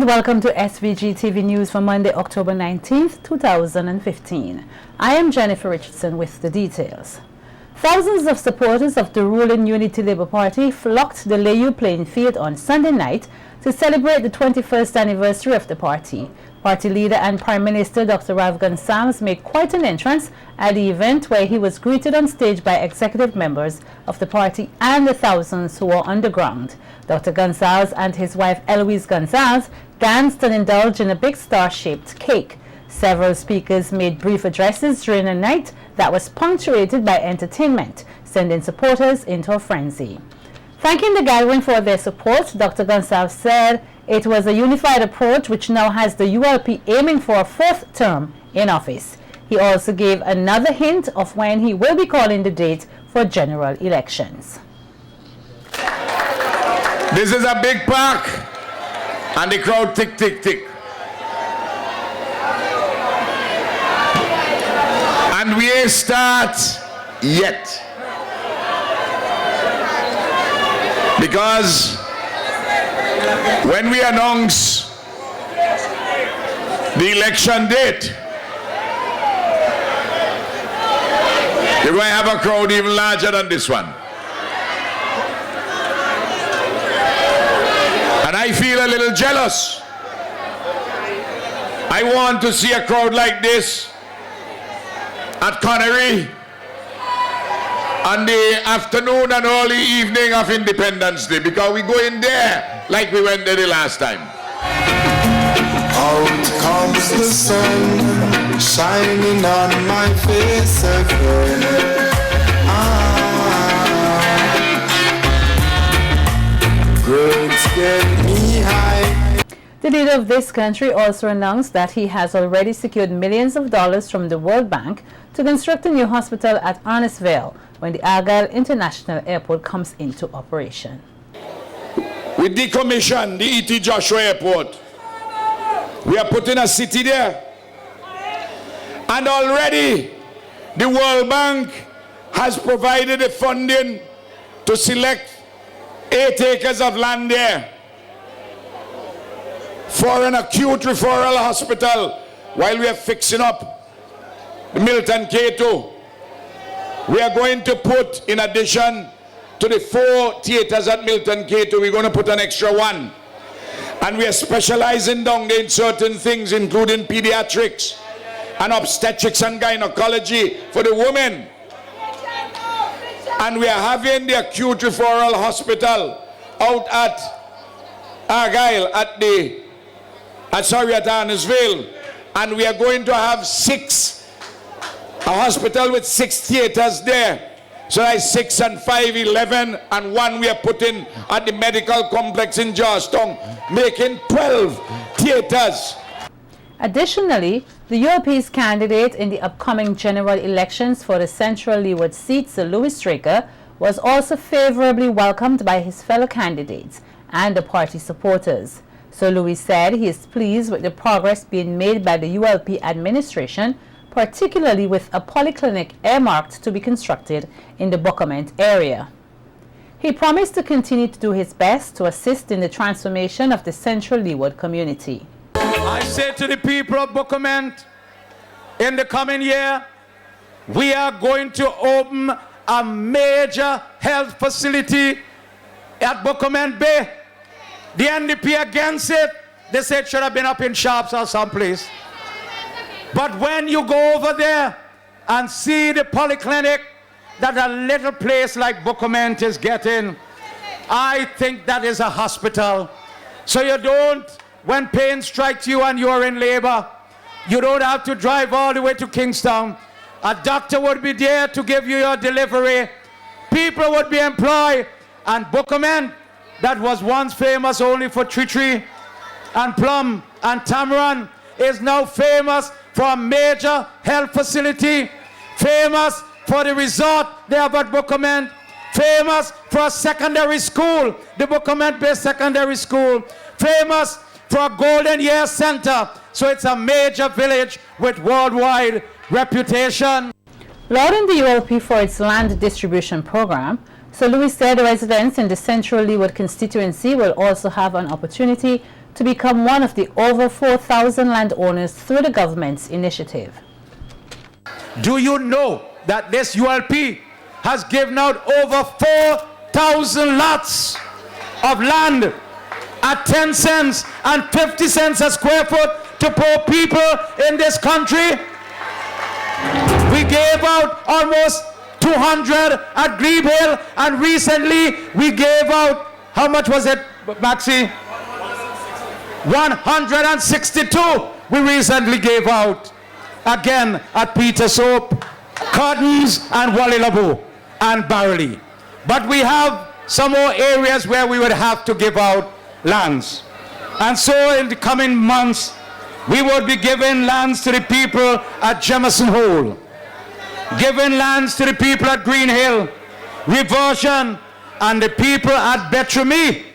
Welcome to SVG-TV News for Monday, October 19th, 2015. I am Jennifer Richardson with the details. Thousands of supporters of the ruling Unity Labour Party flocked the Layou playing field on Sunday night to celebrate the 21st anniversary of the party. Party leader and Prime Minister Dr. Ralph Gonsalves made quite an entrance at the event, where he was greeted on stage by executive members of the party and the thousands who were underground. Dr. Gonsalves and his wife Eloise Gonsalves danced and indulged in a big star-shaped cake. Several speakers made brief addresses during a night that was punctuated by entertainment, sending supporters into a frenzy. Thanking the gathering for their support, Dr. Gonsalves said it was a unified approach which now has the ULP aiming for a fourth term in office. He also gave another hint of when he will be calling the date for general elections. This is a big park and the crowd tick, tick, tick. And we ain't start yet. Because when we announce the election date, you're going to have a crowd even larger than this one. And I feel a little jealous. I want to see a crowd like this at Connery on the afternoon and early evening of Independence Day, because we go in there like we went there the last time. Out comes the sun, shining on my face again. Grades get me high. The leader of this country also announced that he has already secured millions of dollars from the World Bank to construct a new hospital at Arnesville when the Argyle International Airport comes into operation. We decommissioned the E.T. Joshua Airport. We are putting a city there. And already the World Bank has provided the funding to select 8 acres of land there for an acute referral hospital while we are fixing up the Milton K2. We are going to put, in addition to the 4 theaters at Milton K2, we're going to put an extra one. And we are specializing down there in certain things, including pediatrics and obstetrics and gynecology for the women. And we are having the acute referral hospital out at Argyle, at Arnesville. And we are going to have a hospital with 6 theaters there. So that's 6 and 5, 11, and 1 we are putting at the medical complex in Georgetown, making 12 theaters. Additionally, the ULP's candidate in the upcoming general elections for the Central Leeward seat, Sir Louis Straker, was also favorably welcomed by his fellow candidates and the party supporters. Sir Louis said he is pleased with the progress being made by the ULP administration, particularly with a polyclinic earmarked to be constructed in the Bookament area. He promised to continue to do his best to assist in the transformation of the Central Leeward community. I say to the people of Bookament, in the coming year, we are going to open a major health facility at Bookament Bay. The NDP against it. They said it should have been up in Sharps or someplace. But when you go over there and see the polyclinic that a little place like Bookament is getting, I think that is a hospital. So you don't, when pain strikes you and you're in labor, you don't have to drive all the way to Kingston. A doctor would be there to give you your delivery. People would be employed. And Bookament, that was once famous only for tree and plum and tamarind, is now famous for a major health facility, famous for the resort they have at Bookament, famous for a secondary school, the Bookament-based secondary school, famous for a Golden Year Center. So it's a major village with worldwide reputation. Lauding the ULP for its land distribution program, Sir Louis said residents in the Central Leeward constituency will also have an opportunity to become one of the over 4,000 landowners through the government's initiative. Do you know that this ULP has given out over 4,000 lots of land at 10 cents and 50 cents a square foot to poor people in this country? We gave out almost 200 at Glebe Hill, and recently we gave out, how much was it, Maxie? 162 we recently gave out. Again at Peter Soap, Cottons and Wallilabo and Barley. But we have some more areas where we would have to give out lands. And so in the coming months, we would be giving lands to the people at Jemison Hole, giving lands to the people at Green Hill, Reversion, and the people at Betramie.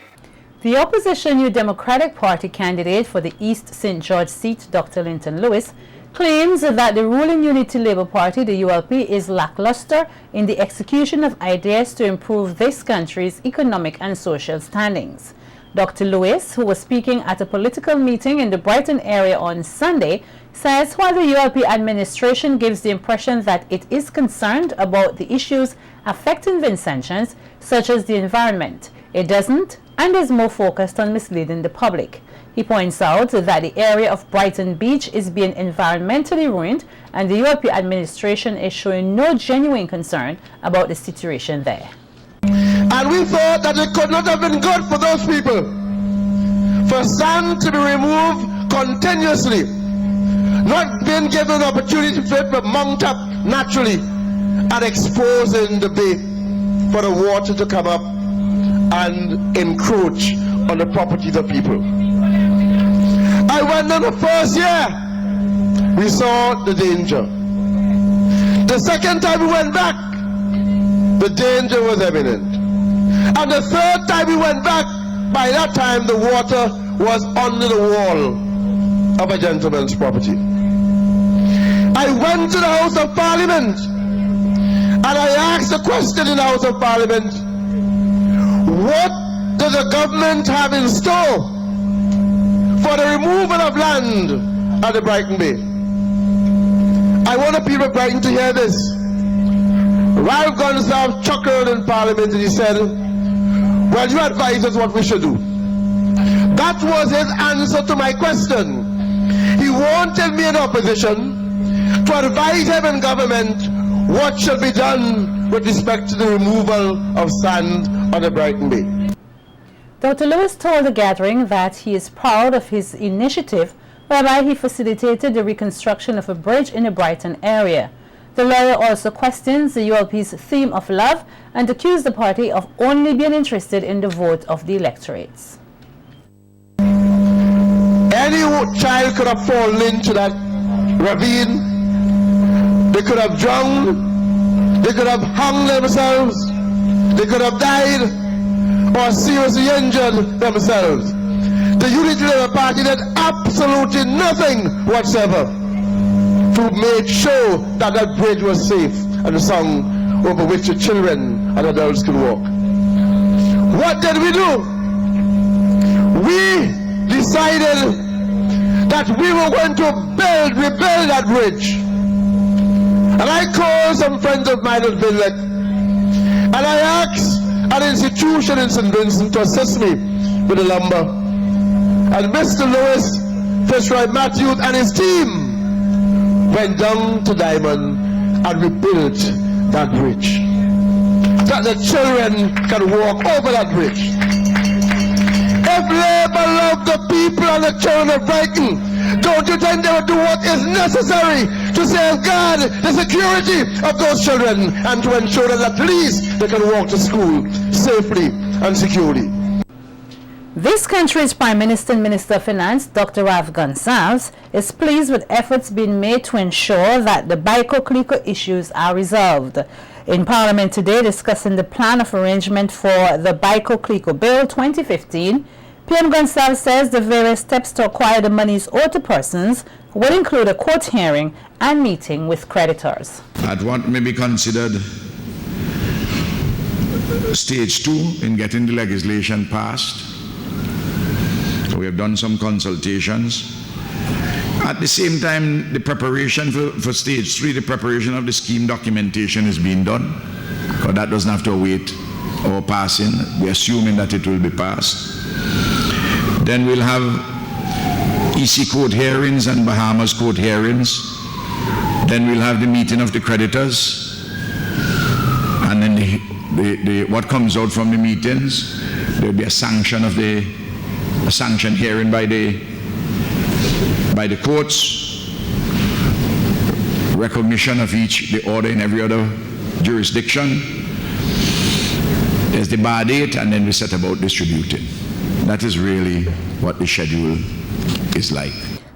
The opposition New Democratic Party candidate for the East St. George seat, Dr. Linton Lewis, claims that the ruling Unity Labour Party, the ULP, is lackluster in the execution of ideas to improve this country's economic and social standings. Dr. Lewis, who was speaking at a political meeting in the Brighton area on Sunday, says while the ULP administration gives the impression that it is concerned about the issues affecting Vincentians, such as the environment, it doesn't and is more focused on misleading the public. He points out that the area of Brighton Beach is being environmentally ruined and the ULP administration is showing no genuine concern about the situation there. And we thought that it could not have been good for those people for sand to be removed continuously, not being given an opportunity for it to mount up naturally and exposing the bay for the water to come up and encroach on the properties of people. I went on the first year, we saw the danger. The second time we went back, the danger was imminent. And the third time we went back, by that time the water was under the wall of a gentleman's property. I went to the House of Parliament and I asked a question in the House of Parliament: what does the government have in store for the removal of land at the Brighton Bay? I want the people of Brighton to hear this. Ralph Gonsalves chuckled in Parliament and he said, well, you advise us what we should do. That was his answer to my question. He wanted me in opposition to advise him in government what should be done with respect to the removal of sand on the Brighton Bay. Dr. Lewis told the gathering that he is proud of his initiative whereby he facilitated the reconstruction of a bridge in the Brighton area. The lawyer also questions the ULP's theme of love and accused the party of only being interested in the vote of the electorates. Any child could have fallen into that ravine. They could have drowned. They could have hung themselves. They could have died or seriously injured themselves. The Unity Labour Party did absolutely nothing whatsoever to make sure that that bridge was safe and a song over which the children and adults could walk. What did we do? We decided that we were going to rebuild that bridge. And I called some friends of mine at Villette and I asked an institution in St. Vincent to assist me with the lumber. And Mr. Lewis, Fitzroy Matthews and his team went down to Diamond and rebuilt that bridge, that the children can walk over that bridge. If Labour loved the people and the children of Brighton, don't you think they would do what is necessary to safeguard the security of those children and to ensure that at least they can walk to school safely and securely? This country's Prime Minister and Minister of Finance, Dr. Ralph Gonsalves, is pleased with efforts being made to ensure that the Baiko-Cliko issues are resolved. In Parliament today, discussing the plan of arrangement for the Baiko-Cliko Bill 2015, PM Gonsalves says the various steps to acquire the monies owed to persons will include a court hearing and meeting with creditors. At what may be considered stage 2 in getting the legislation passed, We have done some consultations. At the same time, the preparation for stage 3, the preparation of the scheme documentation is being done. Because that doesn't have to await our passing. We're assuming that it will be passed. Then we'll have EC court hearings and Bahamas court hearings. Then we'll have the meeting of the creditors. And then what comes out from the meetings, there'll be a sanction hearing by the courts, recognition of the order in every other jurisdiction. There's the bar date, and then we set about distributing. That is really what the schedule is like.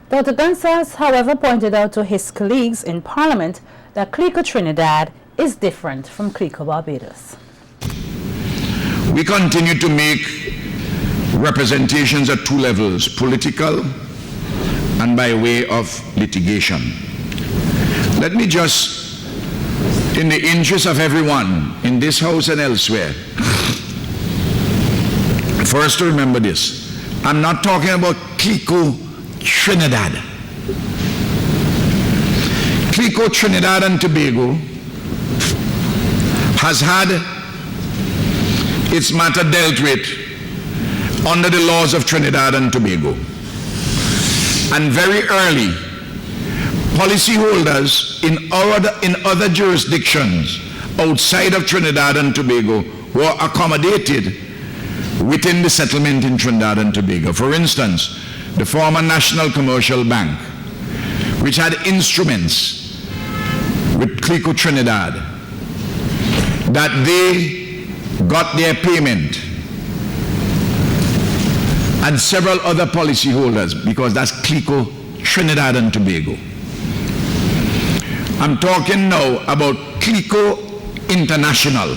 Dr. Gonsalves, however, pointed out to his colleagues in Parliament that CLICO Trinidad is different from CLICO Barbados. We continue to make representations at 2 levels, political and by way of litigation. Let me just, in the interest of everyone in this house and elsewhere, first to remember this. I'm not talking about CLICO Trinidad. CLICO Trinidad and Tobago has had its matter dealt with under the laws of Trinidad and Tobago. And very early, policyholders in other jurisdictions outside of Trinidad and Tobago were accommodated within the settlement in Trinidad and Tobago. For instance, the former National Commercial Bank, which had instruments with CLICO Trinidad, that they got their payment, and several other policyholders, because that's CLICO Trinidad and Tobago. I'm talking now about CLICO International,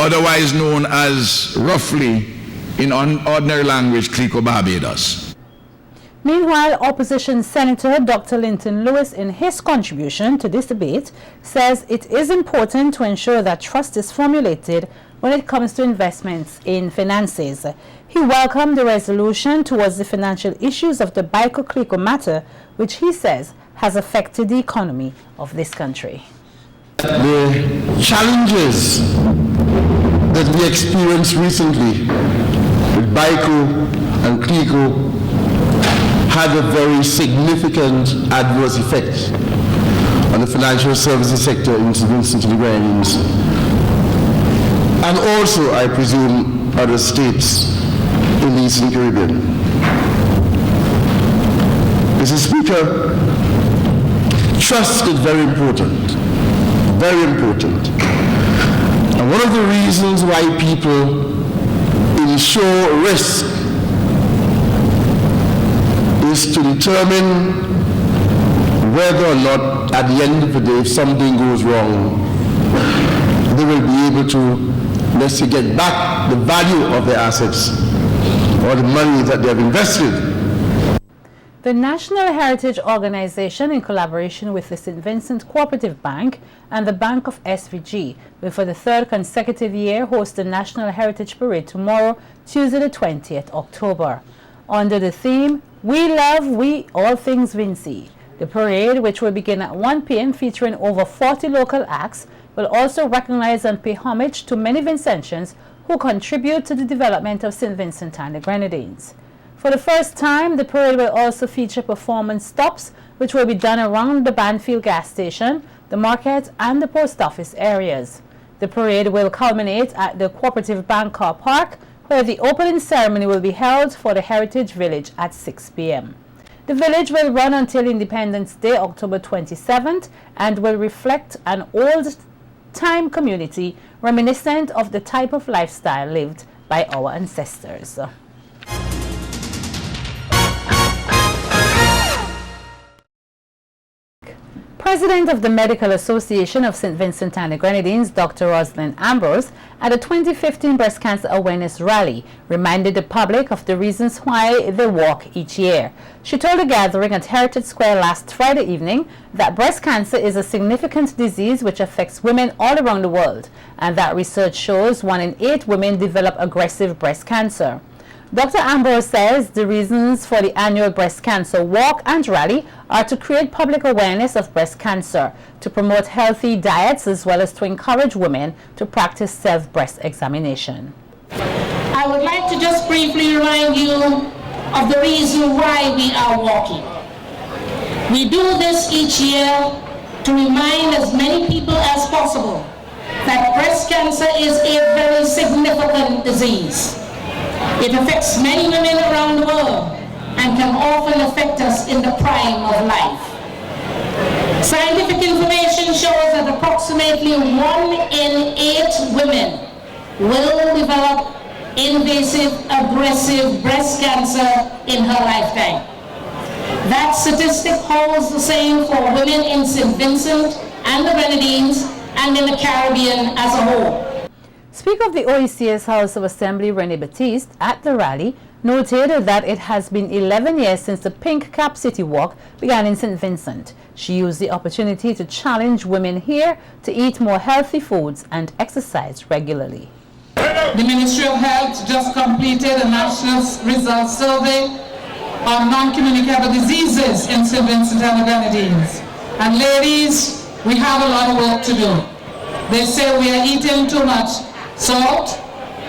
otherwise known as, roughly, in ordinary language, CLICO Barbados. Meanwhile, opposition Senator Dr. Linton Lewis, in his contribution to this debate, says it is important to ensure that trust is formulated when it comes to investments in finances. He welcomed the resolution towards the financial issues of the Baiko-CLICO matter, which he says has affected the economy of this country. The challenges that we experienced recently with Baiko and CLICO had a very significant adverse effect on the financial services sector in St. Vincent and the Grenadines, and also, I presume, other states in the Eastern Caribbean. Mr. Speaker, trust is very important, very important. And one of the reasons why people insure risk is to determine whether or not, at the end of the day, if something goes wrong, they will be able to, let's say, get back the value of their assets or the money that they have invested. The National Heritage Organization, in collaboration with the St. Vincent Cooperative Bank and the Bank of SVG, will for the 3rd consecutive year host the National Heritage Parade tomorrow, Tuesday the 20th October. Under the theme, We Love, We All Things Vincy. The parade, which will begin at 1 p.m. featuring over 40 local acts, will also recognize and pay homage to many Vincentians who contribute to the development of St. Vincent and the Grenadines. For the first time, the parade will also feature performance stops, which will be done around the Banfield gas station, the market, and the post office areas. The parade will culminate at the Cooperative Bank car park, where the opening ceremony will be held for the Heritage Village at 6 p.m. The village will run until Independence Day, October 27th, and will reflect an old-time community reminiscent of the type of lifestyle lived by our ancestors. President of the Medical Association of St. Vincent and the Grenadines, Dr. Rosalind Ambrose, at the 2015 Breast Cancer Awareness Rally, reminded the public of the reasons why they walk each year. She told a gathering at Heritage Square last Friday evening that breast cancer is a significant disease which affects women all around the world, and that research shows 1 in 8 women develop aggressive breast cancer. Dr. Ambrose says the reasons for the annual breast cancer walk and rally are to create public awareness of breast cancer, to promote healthy diets, as well as to encourage women to practice self-breast examination. I would like to just briefly remind you of the reason why we are walking. We do this each year to remind as many people as possible that breast cancer is a very significant disease. It affects many women around the world and can often affect us in the prime of life. Scientific information shows that approximately 1 in 8 women will develop invasive, aggressive breast cancer in her lifetime. That statistic holds the same for women in St. Vincent and the Grenadines and in the Caribbean as a whole. Speaker of the OECS House of Assembly, Renee Batiste, at the rally, noted that it has been 11 years since the Pink Cap City Walk began in St. Vincent. She used the opportunity to challenge women here to eat more healthy foods and exercise regularly. The Ministry of Health just completed a national results survey on non-communicable diseases in St. Vincent and the Grenadines. And ladies, we have a lot of work to do. They say we are eating too much salt,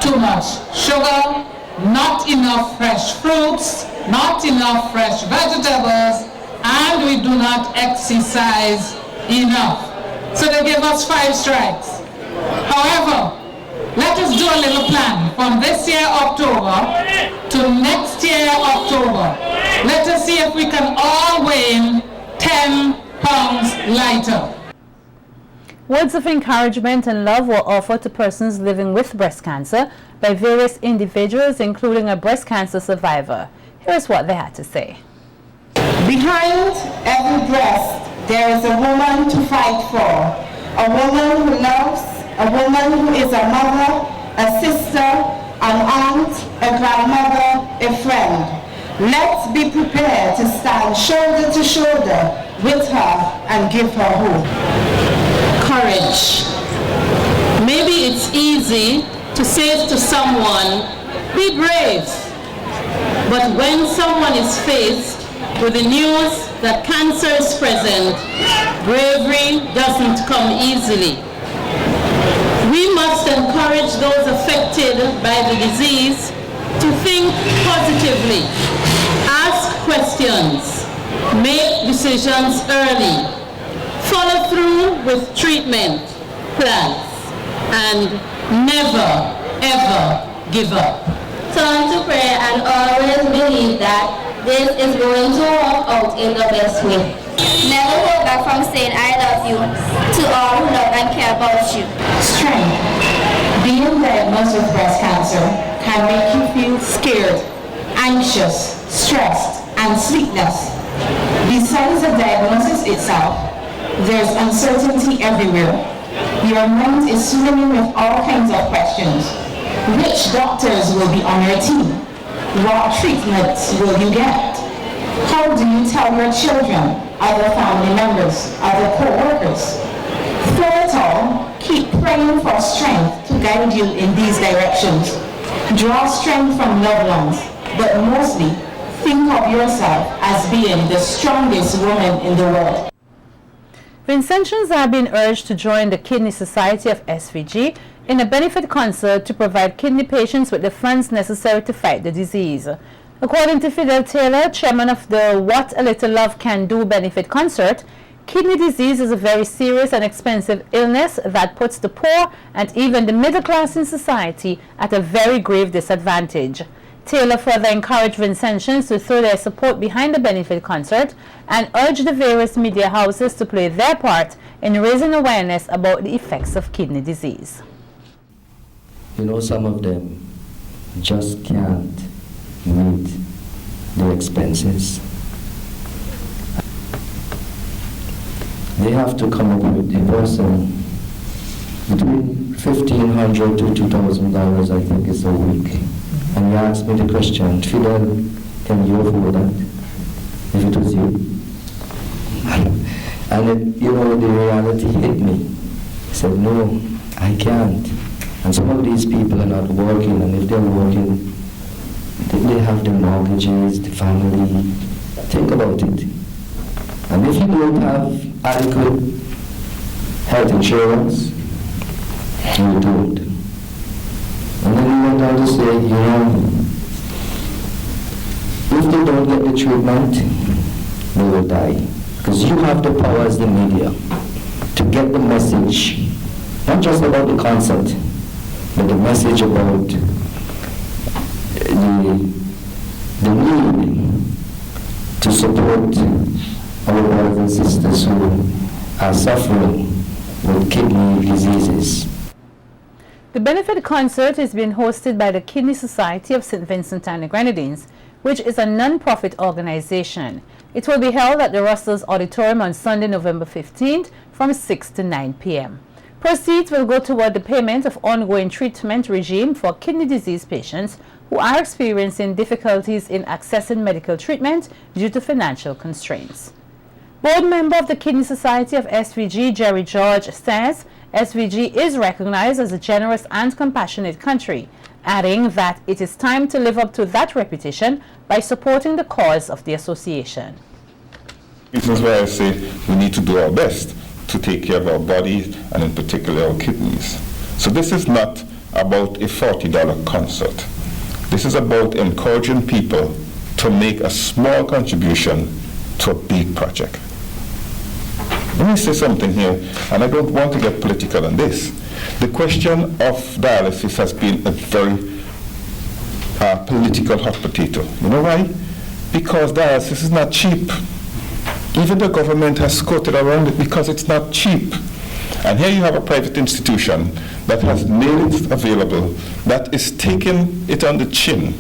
too much sugar, not enough fresh fruits, not enough fresh vegetables, and we do not exercise enough. So they give us 5 strikes. However, let us do a little plan from this year October to next year October. Let us see if we can all weigh 10 pounds lighter. Words of encouragement and love were offered to persons living with breast cancer by various individuals, including a breast cancer survivor. Here's what they had to say. Behind every breast, there is a woman to fight for. A woman who loves, a woman who is a mother, a sister, an aunt, a grandmother, a friend. Let's be prepared to stand shoulder to shoulder with her and give her hope. Courage. Maybe it's easy to say to someone, be brave. But when someone is faced with the news that cancer is present, bravery doesn't come easily. We must encourage those affected by the disease to think positively, ask questions, make decisions early, follow through with treatment plans, and never, ever give up. Turn to prayer and always believe that this is going to work out in the best way. Never hold back from saying I love you to all who love and care about you. Strength. Being diagnosed with breast cancer can make you feel scared, anxious, stressed, and sleepless. Besides the diagnosis itself, there's uncertainty everywhere. Your mind is swimming with all kinds of questions. Which doctors will be on your team? What treatments will you get? How do you tell your children, other family members, other co-workers? Through it all, keep praying for strength to guide you in these directions. Draw strength from loved ones, but mostly think of yourself as being the strongest woman in the world. Vincentians are being urged to join the Kidney Society of SVG in a benefit concert to provide kidney patients with the funds necessary to fight the disease. According to Fidel Taylor, chairman of the What a Little Love Can Do benefit concert, kidney disease is a very serious and expensive illness that puts the poor and even the middle class in society at a very grave disadvantage. Taylor further encouraged Vincentians to throw their support behind the benefit concert and urged the various media houses to play their part in raising awareness about the effects of kidney disease. You know, some of them just can't meet the expenses. They have to come up with a person between $1,500 to $2,000, I think, is a week. And he asked me the question, Fidel, can you afford that? If it was you. And it, you know, the reality hit me. I said, no, I can't. And some of these people are not working, and if they're working, They have the mortgages, the family. Think about it. And if you don't have adequate health insurance, you don't. And then he went on to say, you know, if they don't get the treatment, they will die. Because you have the power as the media to get the message, not just about the concept, but the message about the need to support our brothers and sisters who are suffering with kidney diseases. The benefit concert is being hosted by the Kidney Society of St. Vincent and the Grenadines, which is a non-profit organization. It will be held at the Russell's Auditorium on Sunday, November 15th from 6 to 9 p.m. Proceeds will go toward the payment of ongoing treatment regime for kidney disease patients who are experiencing difficulties in accessing medical treatment due to financial constraints. Board member of the Kidney Society of SVG, Jerry George, says SVG is recognized as a generous and compassionate country, adding that it is time to live up to that reputation by supporting the cause of the association. This is why I say we need to do our best to take care of our bodies and in particular our kidneys. So this is not about a $40 concert. This is about encouraging people to make a small contribution to a big project. Let me say something here, and I don't want to get political on this. The question of dialysis has been a very political hot potato. You know why? Because dialysis is not cheap. Even the government has skirted around it because it's not cheap. And here you have a private institution that has made it available, that is taking it on the chin.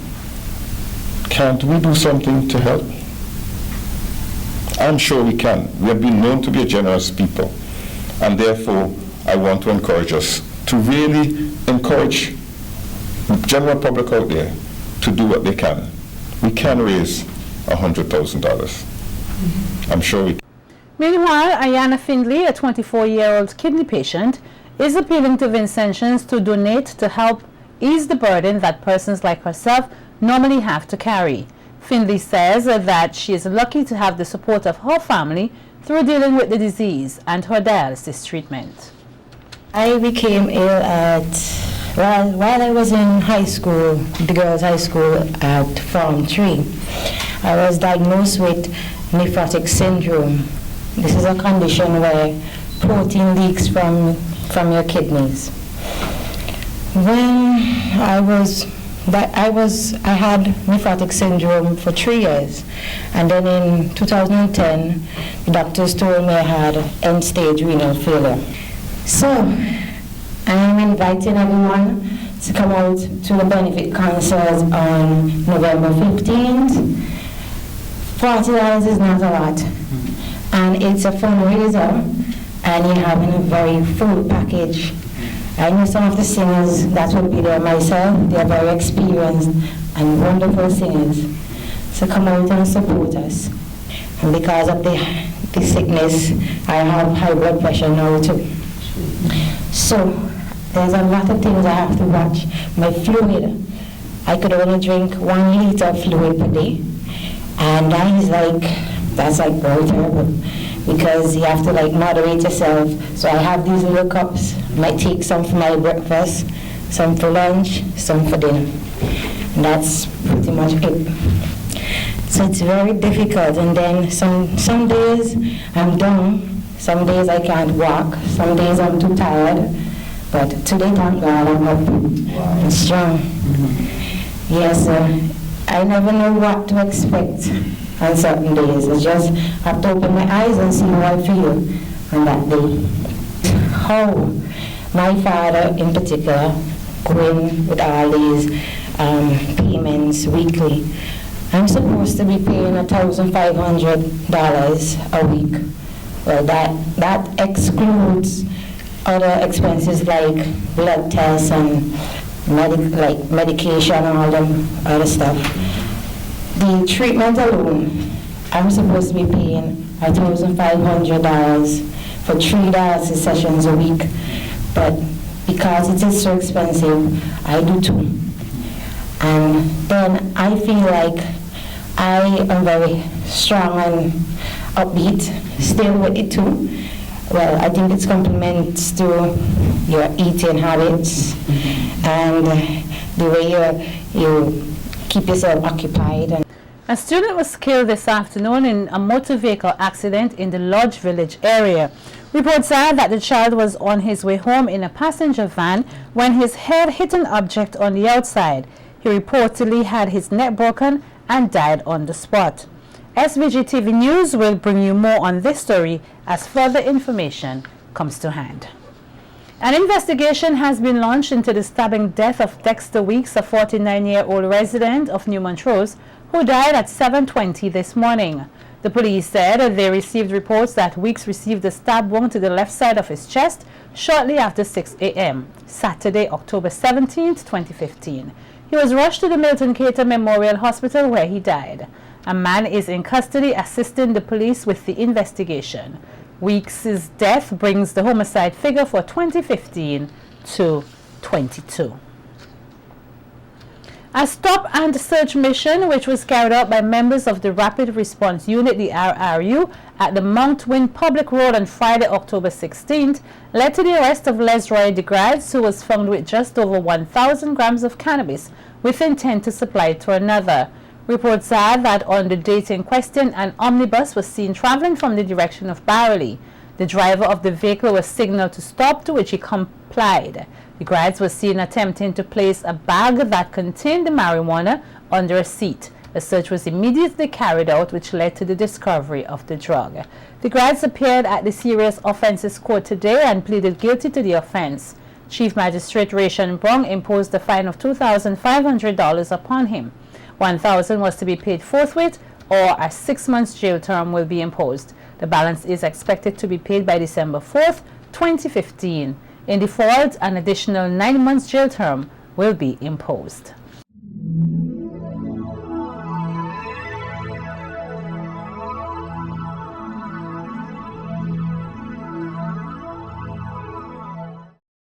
Can't we do something to help? I'm sure we can. We have been known to be a generous people. And therefore, I want to encourage us to really encourage the general public out there to do what they can. We can raise $100,000. I'm sure we can. Meanwhile, Ayana Findley, a 24-year-old kidney patient, is appealing to Vincentians to donate to help ease the burden that persons like herself normally have to carry. Findley says that she is lucky to have the support of her family through dealing with the disease and her dialysis treatment. I became ill while I was in high school, the girls' high school at Form 3. I was diagnosed with nephrotic syndrome. This is a condition where protein leaks from your kidneys. When I had nephrotic syndrome for 3 years, and then in 2010, the doctors told me I had end-stage renal failure. So, I'm inviting everyone to come out to the benefit concert on November 15th. $40 is not a lot, and it's a fundraiser, and you're having a very full package. I know some of the singers that will be there myself. They are very experienced and wonderful singers. So come out and support us. And because of the sickness, I have high blood pressure now too. So there's a lot of things I have to watch. My fluid, I could only drink 1 liter of fluid per day. And that's like very terrible, because you have to moderate yourself. So I have these little cups. I might take some for my breakfast, some for lunch, some for dinner. And that's pretty much it. So it's very difficult. And then some days I'm down, some days I can't walk, some days I'm too tired. But today, thank God, I'm up and strong. Yes, I never know what to expect on certain days. I just have to open my eyes and see how I feel on that day. How my father in particular going with all these payments weekly. I'm supposed to be paying $1,500 a week. Well, that excludes other expenses like blood tests and medication and all them other stuff. The treatment alone, I'm supposed to be paying $1,500 for 3 dialysis sessions a week, but because it is so expensive, I do 2. And then I feel like I am very strong and upbeat still with it too. Well, I think it's compliments to your eating habits and the way you keep yourself occupied. A student was killed this afternoon in a motor vehicle accident in the Lodge Village area. Reports are that the child was on his way home in a passenger van when his head hit an object on the outside. He reportedly had his neck broken and died on the spot. SVG-TV News will bring you more on this story as further information comes to hand. An investigation has been launched into the stabbing death of Dexter Weeks, a 49-year-old resident of New Montrose, who died at 7:20 this morning. The police said they received reports that Weeks received a stab wound to the left side of his chest shortly after 6 a.m., Saturday, October 17, 2015. He was rushed to the Milton Cater Memorial Hospital where he died. A man is in custody assisting the police with the investigation. Weeks' death brings the homicide figure for 2015 to 22. A stop and search mission, which was carried out by members of the Rapid Response Unit, the RRU, at the Mount Wind Public Road on Friday, October 16th, led to the arrest of Lesroy DeGrads, who was found with just over 1,000 grams of cannabis with intent to supply it to another. Reports are that on the date in question, an omnibus was seen traveling from the direction of Barley. The driver of the vehicle was signaled to stop, to which he complied. The grads was seen attempting to place a bag that contained the marijuana under a seat. A search was immediately carried out, which led to the discovery of the drug. The grads appeared at the Serious Offences Court today and pleaded guilty to the offense. Chief Magistrate Rayshon Brong imposed a fine of $2,500 upon him. $1,000 was to be paid forthwith, or a 6 months jail term will be imposed. The balance is expected to be paid by December 4th, 2015. In default, an additional 9 months jail term will be imposed.